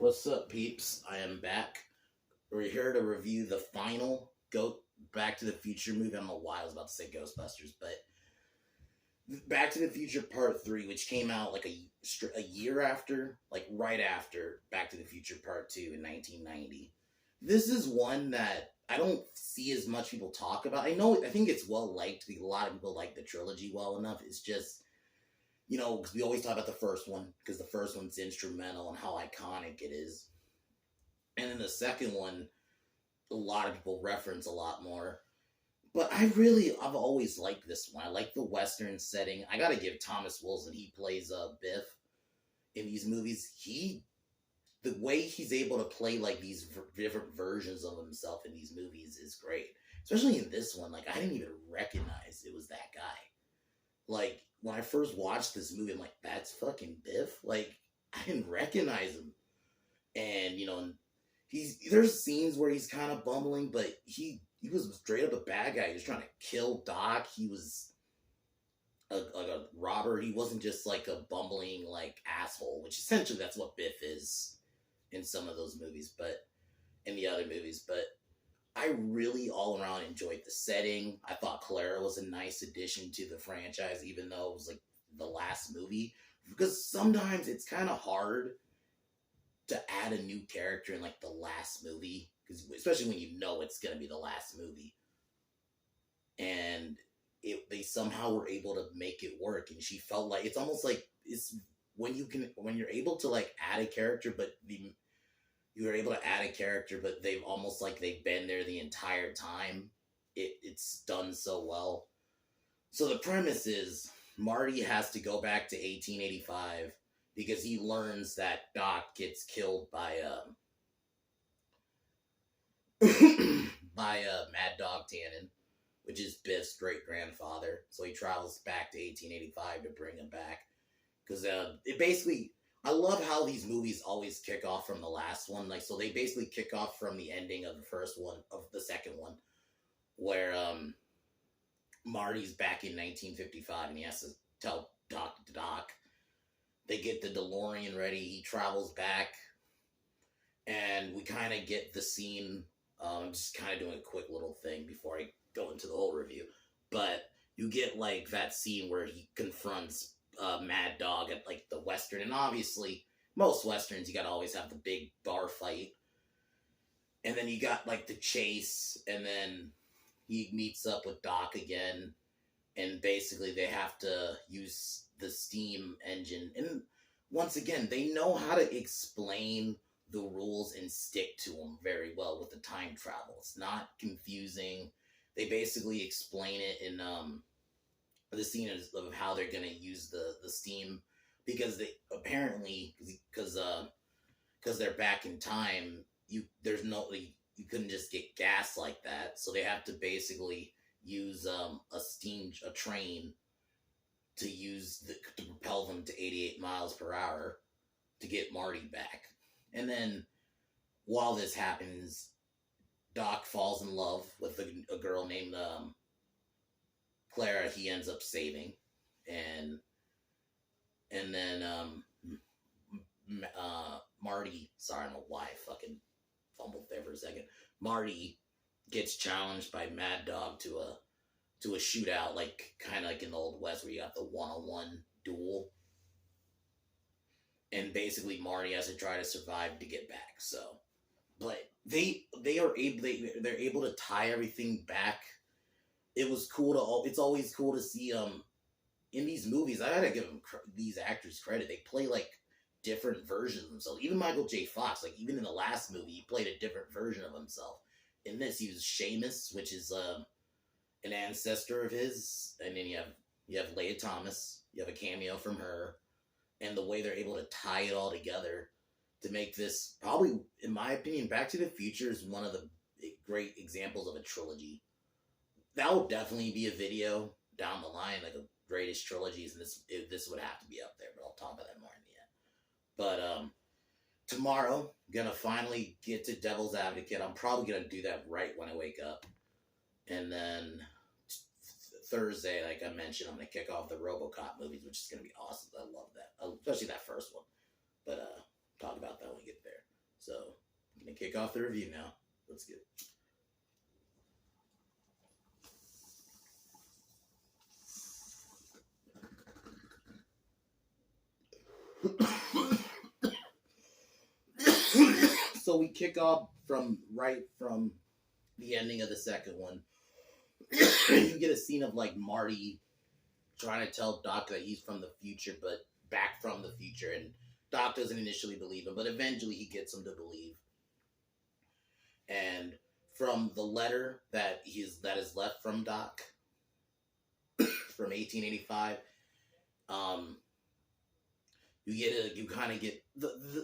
What's up, peeps? I am back. We're here to review the final Back to the Future movie. I don't know why I was about to say Ghostbusters, but Back to the Future Part 3, which came out like a year after, like right after Back to the Future Part 2 in 1990. This is one that I don't see as much people talk about. I think it's well liked. A lot of people like the trilogy well enough. It's just, because we always talk about the first one, because the first one's instrumental and how iconic it is. And then the second one, a lot of people reference a lot more. But I've always liked this one. I like the Western setting. I gotta give Thomas Wilson, he plays Biff in these movies. The way he's able to play like these different versions of himself in these movies is great. Especially in this one, like I didn't even recognize it was that guy. Like when I first watched this movie, I'm like, that's fucking Biff. Like I didn't recognize him, and there's scenes where he's kind of bumbling, but he was straight up a bad guy. He was trying to kill Doc. He was a robber. He wasn't just like a bumbling like asshole, which essentially that's what Biff is in some of those movies, but in the other movies. But I really all around enjoyed the setting. I thought Clara was a nice addition to the franchise, even though it was like the last movie, because sometimes it's kind of hard to add a new character in like the last movie, because especially when you know it's gonna be the last movie, and they somehow were able to make it work, and she felt like it's almost like it's when you're able to like add a character, but you're able to add a character, but they've been there the entire time. It's done so well. So the premise is Marty has to go back to 1885 because he learns that Doc gets killed by Mad Dog Tannen, which is Biff's great grandfather. So he travels back to 1885 to bring him back, because it basically, I love how these movies always kick off from the last one. Like, so they basically kick off from the ending of the second one, where Marty's back in 1955 and he has to tell Doc. They get the DeLorean ready. He travels back, and we kind of get the scene. I'm just kind of doing a quick little thing before I go into the whole review. But you get like that scene where he confronts Mad Dog at like the Western. And obviously, most Westerns, you gotta always have the big bar fight. And then you got like the chase, and then he meets up with Doc again. And basically, they have to use the steam engine. And once again, they know how to explain the rules and stick to them very well with the time travel. It's not confusing. They basically explain it in the scene of how they're going to use the steam, because they apparently, because they're back in time, you couldn't just get gas like that. So they have to basically use a train to propel them to 88 miles per hour to get Marty back. And then while this happens, Doc falls in love with a girl named Clara. He ends up saving, and then Marty. Sorry, I don't know why I fucking fumbled there for a second. Marty gets challenged by Mad Dog to a shootout, like kind of like in the Old West where you got the one-on-one duel, and basically Marty has to try to survive to get back. So, but they're able to tie everything back. It was cool it's always cool to see in these movies. I gotta give these actors credit. They play like different versions of themselves. Even Michael J. Fox, like even in the last movie, he played a different version of himself. In this, he was Seamus, which is an ancestor of his, and then you have Leia Thomas. You have a cameo from her, and the way they're able to tie it all together to make this, probably, in my opinion, Back to the Future is one of the great examples of a trilogy. That will definitely be a video down the line, like a greatest trilogies, and this would have to be up there, but I'll talk about that more in the end. But tomorrow, I'm gonna finally get to Devil's Advocate. I'm probably gonna do that right when I wake up, and then Thursday, like I mentioned, I'm gonna kick off the RoboCop movies, which is gonna be awesome. I love that, especially that first one. But talk about that when we get there. So I'm gonna kick off the review now. Let's get so we kick off from the ending of the second one. You get a scene of like Marty trying to tell Doc that he's from the future, but back from the future, and Doc doesn't initially believe him, but eventually he gets him to believe. And from the letter that is left from Doc from 1885, you kind of get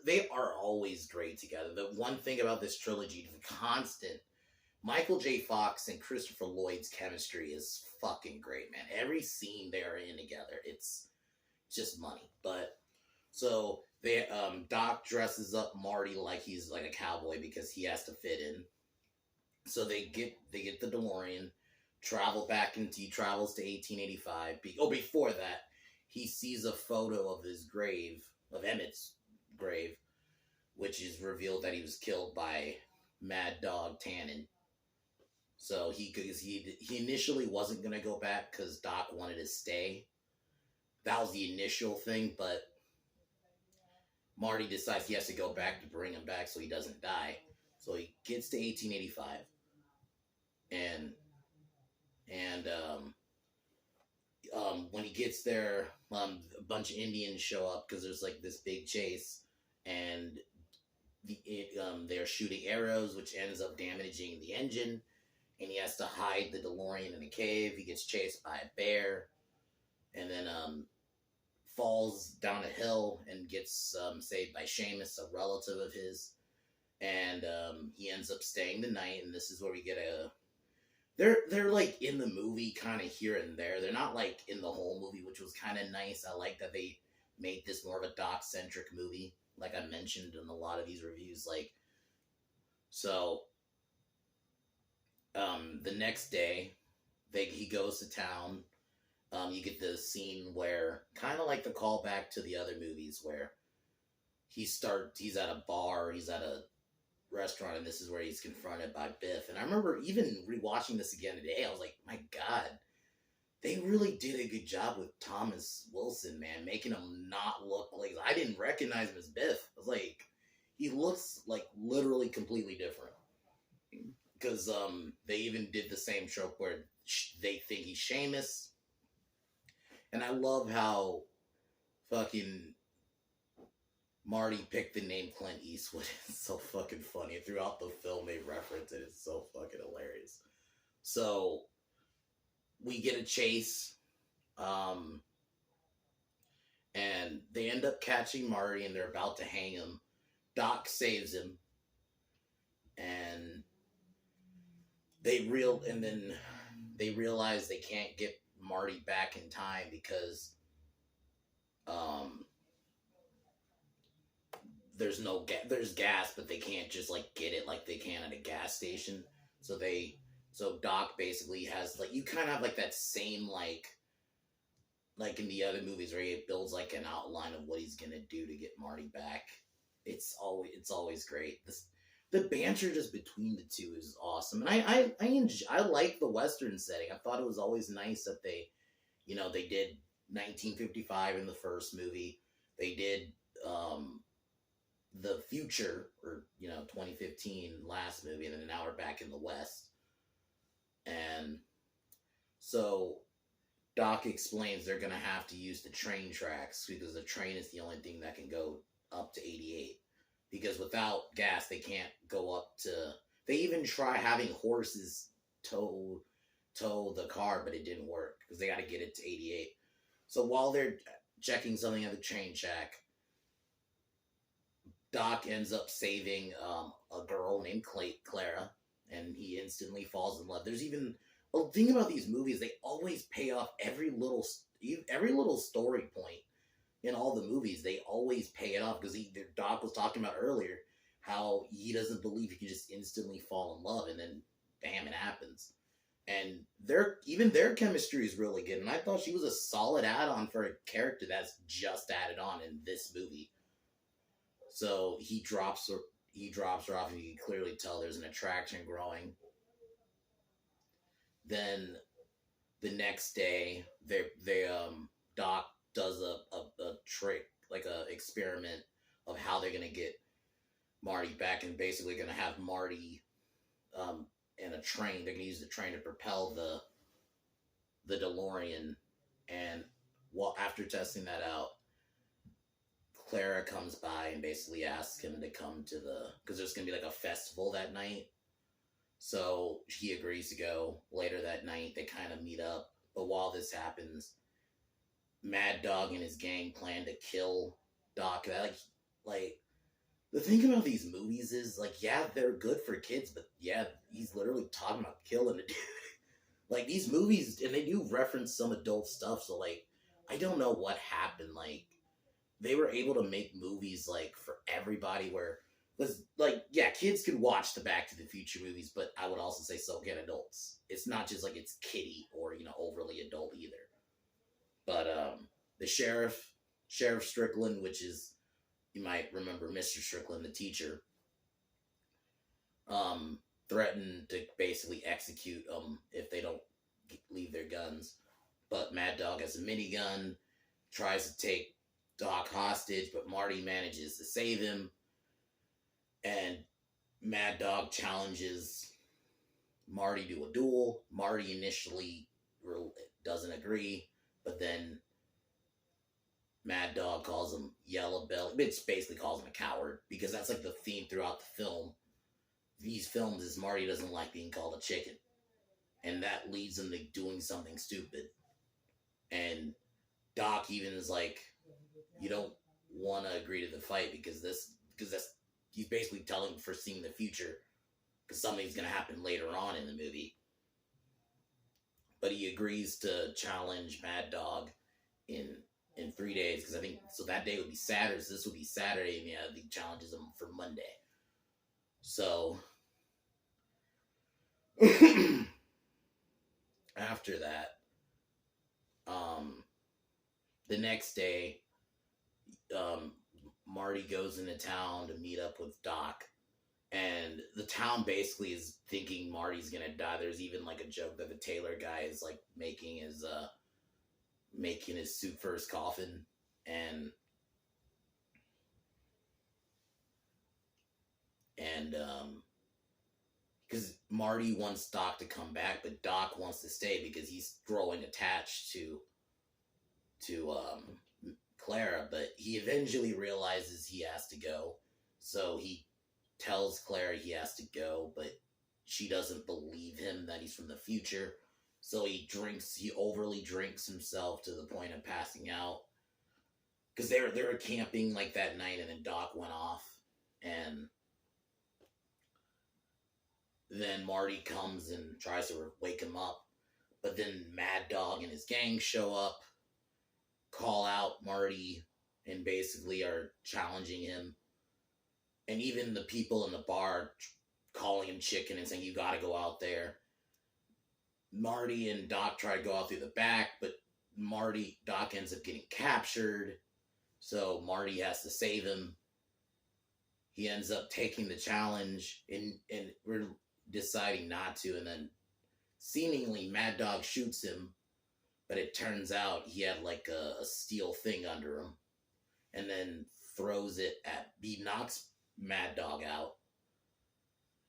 they are always great together. The one thing about this trilogy, the constant Michael J. Fox and Christopher Lloyd's chemistry is fucking great, man. Every scene they are in together, it's just money. But so they Doc dresses up Marty like he's like a cowboy because he has to fit in. So they get the DeLorean, he travels to 1885. Before that, he sees a photo of his grave, of Emmett's grave, which is revealed that he was killed by Mad Dog Tannen. So he initially wasn't going to go back because Doc wanted to stay. That was the initial thing, but Marty decides he has to go back to bring him back so he doesn't die. So he gets to 1885, and when he gets there, a bunch of Indians show up because there's like this big chase, and they're shooting arrows, which ends up damaging the engine, and he has to hide the DeLorean in a cave. He gets chased by a bear, and then falls down a hill and gets saved by Seamus, a relative of his, and he ends up staying the night. And this is where we get they're like in the movie kind of here and there. They're not like in the whole movie, which was kind of nice. I like that they made this more of a Doc-centric movie, like I mentioned in a lot of these reviews. Like, so the next day, he goes to town. You get the scene where, kind of like the callback to the other movies, where he's at a bar, he's at a restaurant, and this is where he's confronted by Biff. And I remember even rewatching this again today, I was like, my God, they really did a good job with Thomas Wilson, man, making him not look like, I didn't recognize him as Biff. I was like, he looks like literally completely different. Because they even did the same trope where they think he's Seamus. And I love how fucking Marty picked the name Clint Eastwood. It's so fucking funny. Throughout the film, they reference it. It's so fucking hilarious. So, we get a chase. And they end up catching Marty, and they're about to hang him. Doc saves him. And they realize they can't get Marty back in time because there's gas, but they can't just like get it like they can at a gas station. So Doc basically has like, you kind of have like that same like in the other movies where he builds like an outline of what he's gonna do to get Marty back. It's always great. The banter just between the two is awesome. And I like the Western setting. I thought it was always nice that they did 1955 in the first movie. They did the future, or 2015 last movie, and then now we're back in the West. And so Doc explains they're gonna have to use the train tracks because the train is the only thing that can go up to 88. Because without gas, they can't go up to. They even try having horses tow the car, but it didn't work because they got to get it to 88. So while they're checking something at the train track, Doc ends up saving a girl named Clara, and he instantly falls in love. There's even a thing about these movies; they always pay off every little story point. In all the movies, they always pay it off because Doc was talking about earlier how he doesn't believe he can just instantly fall in love, and then bam, it happens. And their chemistry is really good, and I thought she was a solid add-on for a character that's just added on in this movie. So he drops her. he drops her off, and you can clearly tell there's an attraction growing. Then the next day, Doc does a trick, like a experiment of how they're gonna get Marty back, and basically gonna have Marty in a train. They're gonna use the train to propel the DeLorean, and after testing that out, Clara comes by and basically asks him to come to because there's gonna be like a festival that night. So he agrees to go. Later that night, they kind of meet up. But while this happens, Mad Dog and his gang plan to kill Doc. Like the thing about these movies is, like, yeah, they're good for kids, but yeah, he's literally talking about killing a dude. Like, these movies, and they do reference some adult stuff, so, like, I don't know what happened. Like, they were able to make movies, like, for everybody where, because, like, yeah, kids could watch the Back to the Future movies, but I would also say so can adults. It's not just, like, it's kiddie or, overly adult either. But, the Sheriff Strickland, which is, you might remember Mr. Strickland, the teacher, threatened to basically execute them if they don't leave their guns. But Mad Dog has a minigun, tries to take Doc hostage, but Marty manages to save him. And Mad Dog challenges Marty to a duel. Marty initially doesn't agree, but then Mad Dog calls him Yellow Belly. It basically calls him a coward, because that's like the theme throughout the film. These films is Marty doesn't like being called a chicken. And that leads him to doing something stupid. And Doc even is like, you don't want to agree to the fight because that's, he's basically telling him, foreseeing the future, because something's going to happen later on in the movie. But he agrees to challenge Mad Dog in 3 days, because I think, so that day would be Saturday, so this would be Saturday, and yeah, he challenges him for Monday. So, after that, the next day, Marty goes into town to meet up with Doc, and the town basically is thinking Marty's gonna die. There's even like a joke that the tailor guy is like making his suit for his coffin, and because Marty wants Doc to come back, but Doc wants to stay because he's growing attached to Clara, but he eventually realizes he has to go, so he tells Clara he has to go, but she doesn't believe him that he's from the future, so he overly drinks himself to the point of passing out, because they were camping like that night, and then Doc went off, and then Marty comes and tries to wake him up, but then Mad Dog and his gang show up, call out Marty, and basically are challenging him. And even the people in the bar calling him chicken and saying, you gotta go out there. Marty and Doc try to go out through the back, but Doc ends up getting captured, so Marty has to save him. He ends up taking the challenge, and we're deciding not to, and then seemingly Mad Dog shoots him, but it turns out he had like a steel thing under him, and then throws it he knocks Mad Dog out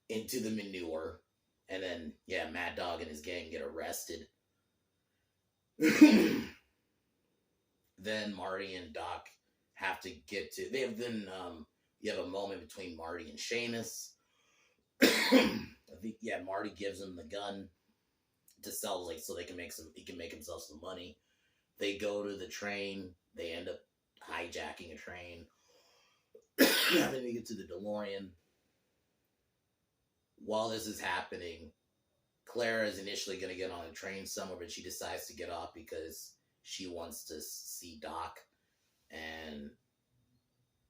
into the manure, and then, yeah, Mad Dog and his gang get arrested. Then Marty and Doc have to you have a moment between Marty and Seamus. I think, yeah, Marty gives him the gun to sell, like, so he can make himself some money. They go to the train. They end up hijacking a train. Then we get to the DeLorean. While this is happening, Clara is initially going to get on a train somewhere, but she decides to get off because she wants to see Doc. And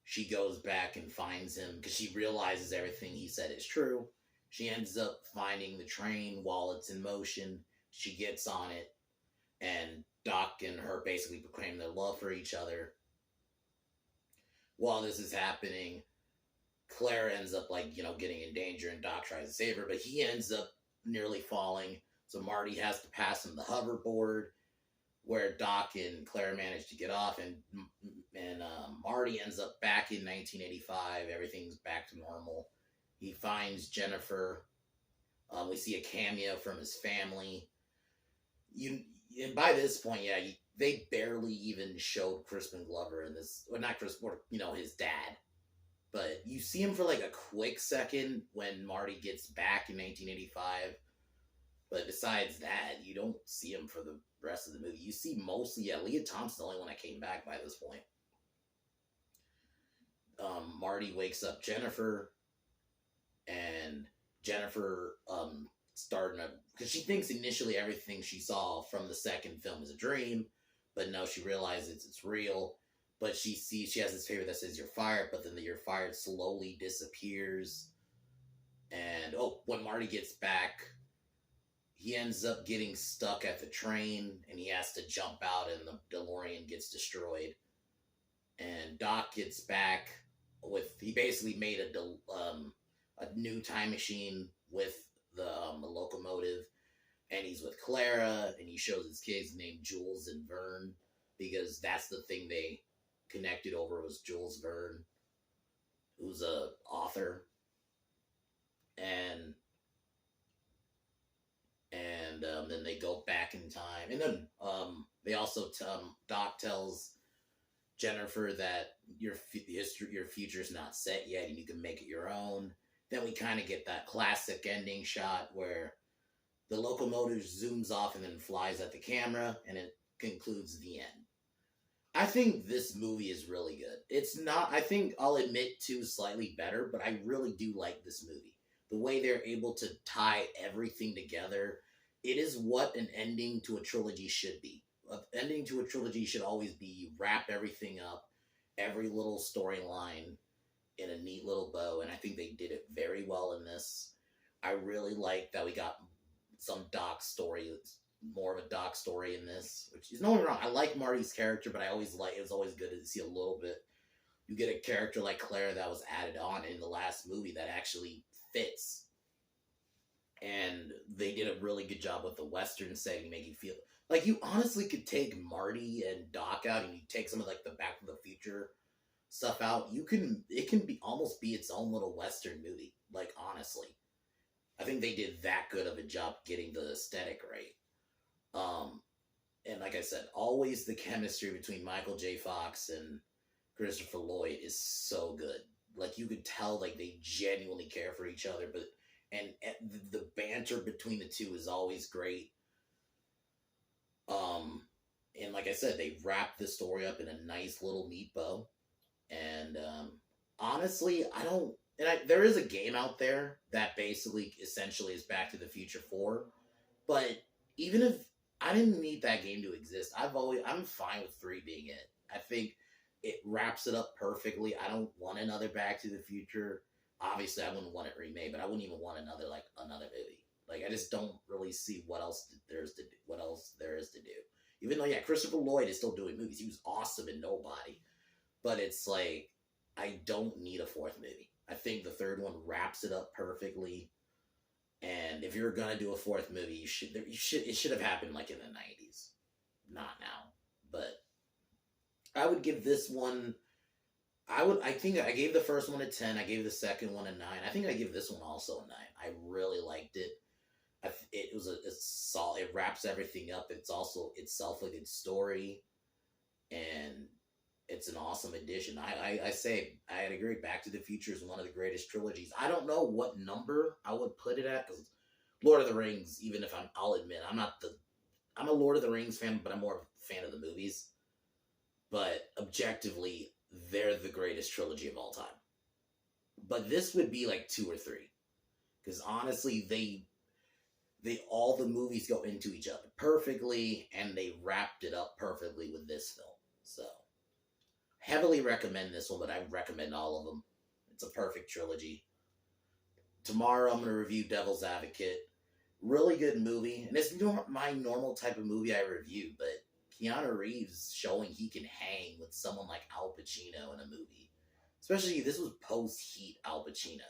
she goes back and finds him because she realizes everything he said is true. She ends up finding the train while it's in motion. She gets on it, and Doc and her basically proclaim their love for each other. While this is happening, Claire ends up like, getting in danger and Doc tries to save her, but he ends up nearly falling. So Marty has to pass him the hoverboard where Doc and Claire manage to get off, and Marty ends up back in 1985. Everything's back to normal. He finds Jennifer. We see a cameo from his family. And by this point, they barely even showed Crispin Glover in this. Well, not Crispin, his dad. But you see him for like a quick second when Marty gets back in 1985. But besides that, you don't see him for the rest of the movie. You see mostly, Leah Thompson's the only one that came back by this point. Marty wakes up Jennifer, and Jennifer starting to, because she thinks initially everything she saw from the second film is a dream, but no, she realizes it's real. But she has this paper that says you're fired, but then the you're fired slowly disappears. And when Marty gets back, he ends up getting stuck at the train, and he has to jump out, and the DeLorean gets destroyed. And Doc gets back he basically made a new time machine with the locomotive, and he's with Clara, and he shows his kids named Jules and Vern, because that's the thing they connected over was Jules Verne, who's a author, and then they go back in time, and then they also Doc tells Jennifer that your future is not set yet, and you can make it your own. Then we kind of get that classic ending shot where the locomotive zooms off and then flies at the camera, and it concludes the end. I think this movie is really good. It's not, I think I'll admit, two slightly better, but I really do like this movie. The way they're able to tie everything together, it is what an ending to a trilogy should be. An ending to a trilogy should always be you wrap everything up, every little storyline in a neat little bow, and I think they did it very well in this. I really like that we got some Doc story, more of a Doc story in this, which is no wrong. I like Marty's character, but it was always good to see a little bit. You get a character like Claire that was added on in the last movie that actually fits. And they did a really good job with the Western setting, making you feel like you honestly could take Marty and Doc out, and you take some of like the Back to the Future stuff out. It can almost be its own little Western movie. Like, honestly, I think they did that good of a job getting the aesthetic right. And like I said, always the chemistry between Michael J. Fox and Christopher Lloyd is so good. Like, you could tell like they genuinely care for each other, and the banter between the two is always great. And like I said, they wrapped the story up in a nice little neat bow. And honestly, there is a game out there that basically essentially is Back to the Future 4, but even if I didn't need that game to exist, I'm fine with 3 being it. I think it wraps it up perfectly. I don't want another Back to the Future. Obviously, I wouldn't want it remade, but I wouldn't even want another movie. Like, I just don't really see what else there is to do. Even though, Christopher Lloyd is still doing movies. He was awesome in Nobody. But it's like, I don't need a 4th movie. I think the 3rd one wraps it up perfectly. And if you're gonna do a 4th movie, it should have happened like in the 90s. Not now. But I would give this one, I think I gave the first one a 10. I gave the second one a 9. I think I give this one also a 9. I really liked it. It was solid. It wraps everything up. It's also itself a good story, and it's an awesome addition. I say I'd agree. Back to the Future is one of the greatest trilogies. I don't know what number I would put it at, because Lord of the Rings, even if I'll admit I'm a Lord of the Rings fan, but I'm more of a fan of the movies. But objectively, they're the greatest trilogy of all time. But this would be like 2 or 3, because honestly, all the movies go into each other perfectly, and they wrapped it up perfectly with this film. So, heavily recommend this one, but I recommend all of them. It's a perfect trilogy. Tomorrow I'm going to review Devil's Advocate. Really good movie, and it's not my normal type of movie I review, but Keanu Reeves showing he can hang with someone like Al Pacino in a movie. Especially, this was post-Heat. Al Pacino.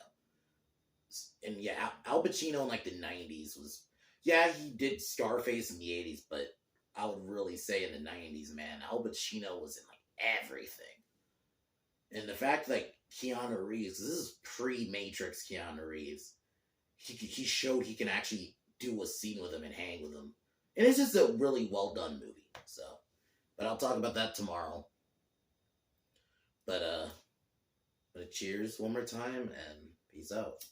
And yeah, Al Pacino in like the 90s was, yeah, he did Scarface in the 80s, but I would really say in the 90s, man, Al Pacino was in like everything. And the fact that Keanu Reeves, this is pre-Matrix Keanu Reeves, he showed he can actually do a scene with him and hang with him. And it's just a really well done movie. So, but I'll talk about that tomorrow. But cheers one more time and peace out.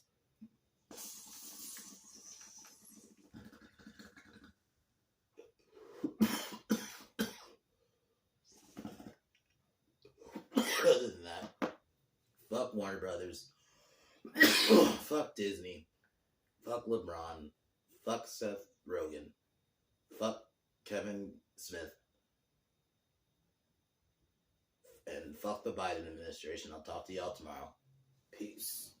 Other than that, fuck Warner Brothers. Fuck Disney. Fuck LeBron. Fuck Seth Rogen. Fuck Kevin Smith. And fuck the Biden administration. I'll talk to y'all tomorrow. Peace.